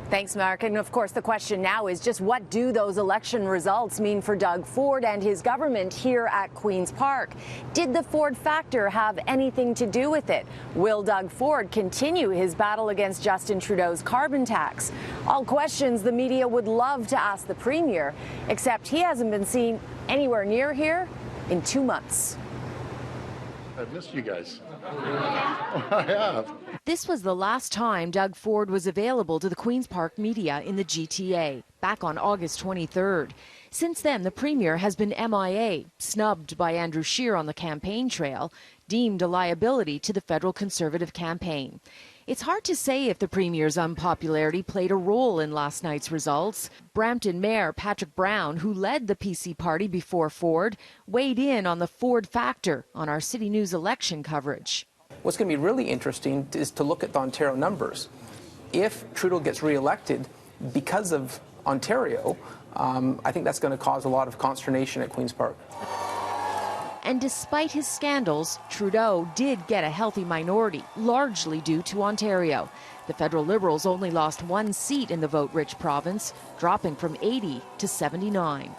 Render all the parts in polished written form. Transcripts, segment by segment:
Thanks, Mark. And of course, the question now is just what do those election results mean for Doug Ford and his government here at Queen's Park? Did the Ford factor have anything to do with it? Will Doug Ford continue his battle against Justin Trudeau's carbon tax? All questions the media would love to ask the Premier, except he hasn't been seen anywhere near here in 2 months. I've missed you guys. I have. This was the last time Doug Ford was available to the Queen's Park media in the GTA, back on August 23rd. Since then, the Premier has been MIA, snubbed by Andrew Scheer on the campaign trail, deemed a liability to the federal Conservative campaign. It's hard to say if the Premier's unpopularity played a role in last night's results. Brampton Mayor Patrick Brown, who led the PC party before Ford, weighed in on the Ford factor on our CityNews election coverage. What's going to be really interesting is to look at the Ontario numbers. If Trudeau gets re-elected because of Ontario, I think that's going to cause a lot of consternation at Queen's Park. And despite his scandals, Trudeau did get a healthy minority, largely due to Ontario. The federal Liberals only lost 1 seat in the vote-rich province, dropping from 80 to 79.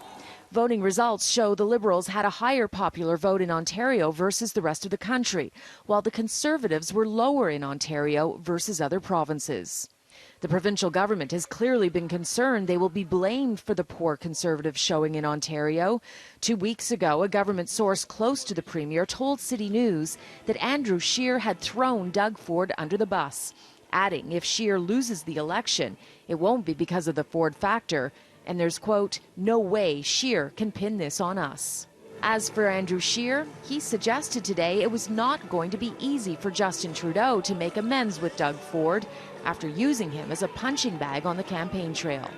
Voting results show the Liberals had a higher popular vote in Ontario versus the rest of the country, while the Conservatives were lower in Ontario versus other provinces. The provincial government has clearly been concerned they will be blamed for the poor Conservative showing in Ontario. 2 weeks ago, a government source close to the Premier told CityNews that Andrew Scheer had thrown Doug Ford under the bus, adding if Scheer loses the election, it won't be because of the Ford factor, and there's, quote, no way Scheer can pin this on us. As for Andrew Scheer, he suggested today it was not going to be easy for Justin Trudeau to make amends with Doug Ford after using him as a punching bag on the campaign trail.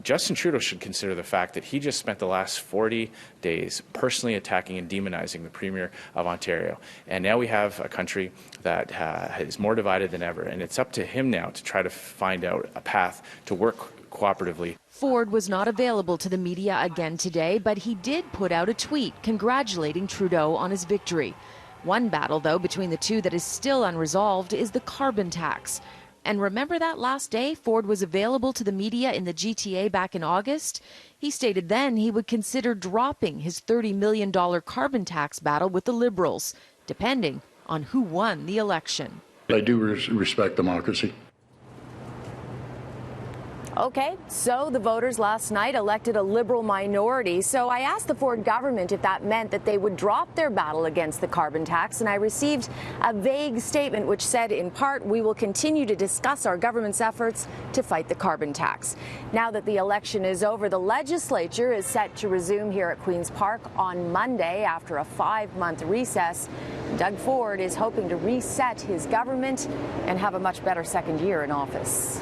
Justin Trudeau should consider the fact that he just spent the last 40 days personally attacking and demonizing the Premier of Ontario. And now we have a country that is more divided than ever. And it's up to him now to try to find out a path to work cooperatively. Ford was not available to the media again today, but he did put out a tweet congratulating Trudeau on his victory. One battle, though, between the two that is still unresolved is the carbon tax. And remember that last day Ford was available to the media in the GTA back in August? He stated then he would consider dropping his $30 million carbon tax battle with the Liberals, depending on who won the election. I do respect democracy. Okay, so the voters last night elected a Liberal minority. So I asked the Ford government if that meant that they would drop their battle against the carbon tax, and I received a vague statement which said, in part, we will continue to discuss our government's efforts to fight the carbon tax. Now that the election is over, the legislature is set to resume here at Queen's Park on Monday after a 5-month recess. Doug Ford is hoping to reset his government and have a much better second year in office.